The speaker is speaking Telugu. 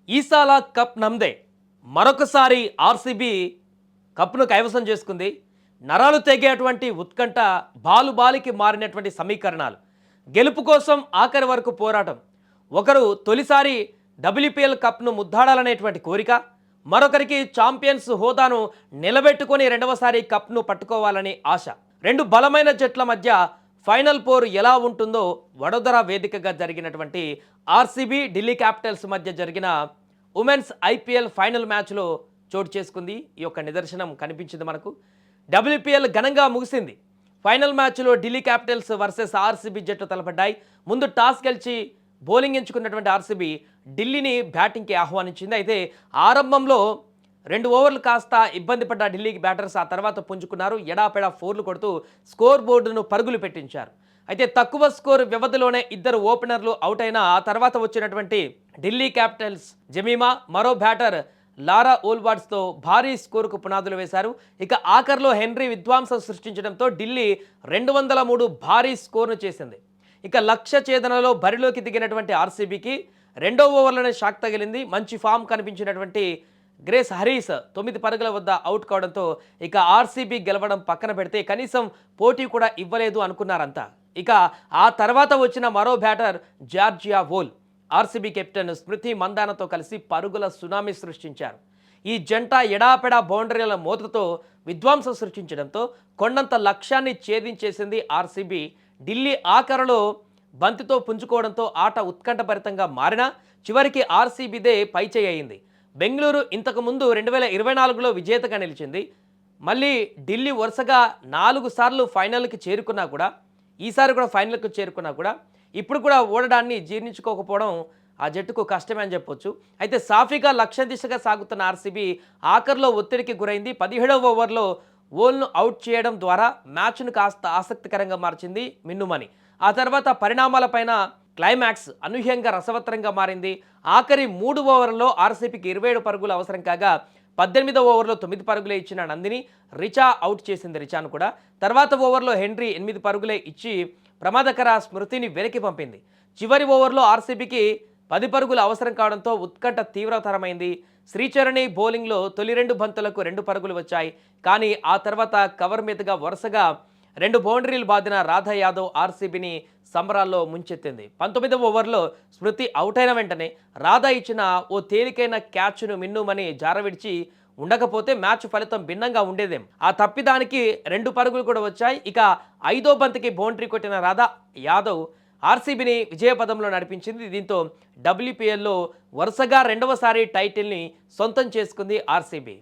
ఈసాల కప్ నమ్దే మరొకసారి ఆర్సీబీ కప్ను కైవసం చేసుకుంది. నరాలు తెగేటువంటి ఉత్కంఠ బాలుబాలికి మారినటువంటి సమీకరణాలు, గెలుపు కోసం ఆఖరి వరకు పోరాటం. ఒకరు తొలిసారి డబ్ల్యూపీఎల్ కప్ను ముద్దాడాలనేటువంటి కోరిక, మరొకరికి ఛాంపియన్స్ హోదాను నిలబెట్టుకొని రెండవసారి కప్ను పట్టుకోవాలని ఆశ. రెండు బలమైన జట్ల మధ్య ఫైనల్ పోరు ఎలా ఉంటుందో వడోదర వేదికగా జరిగినటువంటి ఆర్సీబీ ఢిల్లీ క్యాపిటల్స్ మధ్య జరిగిన ఉమెన్స్ ఐపీఎల్ ఫైనల్ మ్యాచ్లో చోటు చేసుకుంది. ఈ యొక్క నిదర్శనం కనిపించింది మనకు. డబ్ల్యూపీఎల్ ఘనంగా ముగిసింది. ఫైనల్ మ్యాచ్లో ఢిల్లీ క్యాపిటల్స్ వర్సెస్ ఆర్సీబీ జట్లు తలపడ్డాయి. ముందు టాస్ గెలిచి బౌలింగ్ ఎంచుకున్నటువంటి ఆర్సీబీ ఢిల్లీని బ్యాటింగ్కి ఆహ్వానించింది. అయితే ఆరంభంలో 2 ఓవర్లు కాస్త ఇబ్బంది పడ్డ ఢిల్లీకి బ్యాటర్స్ ఆ తర్వాత పుంజుకున్నారు. ఎడాపెడా ఫోర్లు కొడుతూ స్కోర్ బోర్డును పరుగులు పెట్టించారు. అయితే తక్కువ స్కోర్ వ్యవధిలోనే ఇద్దరు ఓపెనర్లు అవుట్ అయిన ఆ తర్వాత వచ్చినటువంటి ఢిల్లీ క్యాపిటల్స్ జమీమా, మరో బ్యాటర్ లారా ఓల్వార్డ్స్తో భారీ స్కోరుకు పునాదులు వేశారు. ఇక ఆఖర్లో హెన్రీ విధ్వంసం సృష్టించడంతో ఢిల్లీ 203 భారీ స్కోర్ను చేసింది. ఇక లక్ష్య ఛేదనలో బరిలోకి దిగినటువంటి ఆర్సీబీకి రెండో ఓవర్లోనే షాక్ తగిలింది. మంచి ఫామ్ కనిపించినటువంటి గ్రేస్ హరీస్ 9 పరుగుల వద్ద అవుట్ కావడంతో ఇక ఆర్సీబీ గెలవడం పక్కన పెడితే కనీసం పోటీ కూడా ఇవ్వలేదు అనుకున్నారంతా. ఇక ఆ తర్వాత వచ్చిన మరో బ్యాటర్ జార్జియా వోల్ ఆర్సీబీ కెప్టెన్ స్మృతి మందానతో కలిసి పరుగుల సునామీ సృష్టించారు. ఈ జంట ఎడాపెడా బౌండరీల మోతతో విధ్వంసం సృష్టించడంతో కొండంత లక్ష్యాన్ని ఛేదించేసింది ఆర్సీబీ. ఢిల్లీ ఆఖరులో బంతితో పుంజుకోవడంతో ఆట ఉత్కంఠభరితంగా మారినా చివరికి ఆర్సీబీదే పైచేయి అయింది. బెంగళూరు ఇంతకుముందు 2024లో విజేతగా నిలిచింది. మళ్ళీ ఢిల్లీ వరుసగా 4 సార్లు ఫైనల్కి చేరుకున్నా కూడా, ఈసారి కూడా ఫైనల్కి చేరుకున్నా కూడా ఇప్పుడు కూడా ఓడడాన్ని జీర్ణించుకోకపోవడం ఆ జట్టుకు కష్టమే అని చెప్పొచ్చు. అయితే సాఫీగా లక్ష్య దిశగా సాగుతున్న ఆర్సీబీ ఆఖర్లో ఒత్తిడికి గురైంది. 17వ ఓవర్లో ఓల్ను అవుట్ చేయడం ద్వారా మ్యాచ్ను కాస్త ఆసక్తికరంగా మార్చింది మిన్నుమని. ఆ తర్వాత పరిణామాలపైన క్లైమాక్స్ అనూహ్యంగా రసవత్తరంగా మారింది. ఆఖరి 3 ఓవర్లలో ఆర్సీబీకి 27 పరుగులు అవసరం కాగా 18వ ఓవర్లో 9 పరుగులే ఇచ్చిన నందిని రిచా అవుట్ చేసింది. రిచాను కూడా తర్వాత ఓవర్లో హెన్రీ 8 పరుగులే ఇచ్చి ప్రమాదకర స్మృతిని వెనక్కి పంపింది. చివరి ఓవర్లో ఆర్సీబీకి 10 పరుగులు అవసరం కావడంతో ఉత్కంఠ తీవ్రతరమైంది. శ్రీచరణి బౌలింగ్లో తొలి 2 బంతులకు 2 పరుగులు వచ్చాయి. కానీ ఆ తర్వాత కవర్ మీదుగా వరుసగా 2 బౌండరీలు బాదిన రాధా యాదవ్ ఆర్సీబీని సంబరాల్లో ముంచెత్తింది. 19వ ఓవర్లో స్మృతి అవుట్ అయిన వెంటనే రాధా ఇచ్చిన ఓ తేలికైన క్యాచ్ను మిన్నుమని జారవిడిచి ఉండకపోతే మ్యాచ్ ఫలితం భిన్నంగా ఉండేదేం. ఆ తప్పిదానికి 2 పరుగులు కూడా వచ్చాయి. ఇక 5వ బంతికి బౌండరీ కొట్టిన రాధా యాదవ్ ఆర్సీబీని విజయపదంలో నడిపించింది. దీంతో డబ్ల్యూపీఎల్లో వరుసగా రెండవసారి టైటిల్ని సొంతం చేసుకుంది ఆర్సీబీ.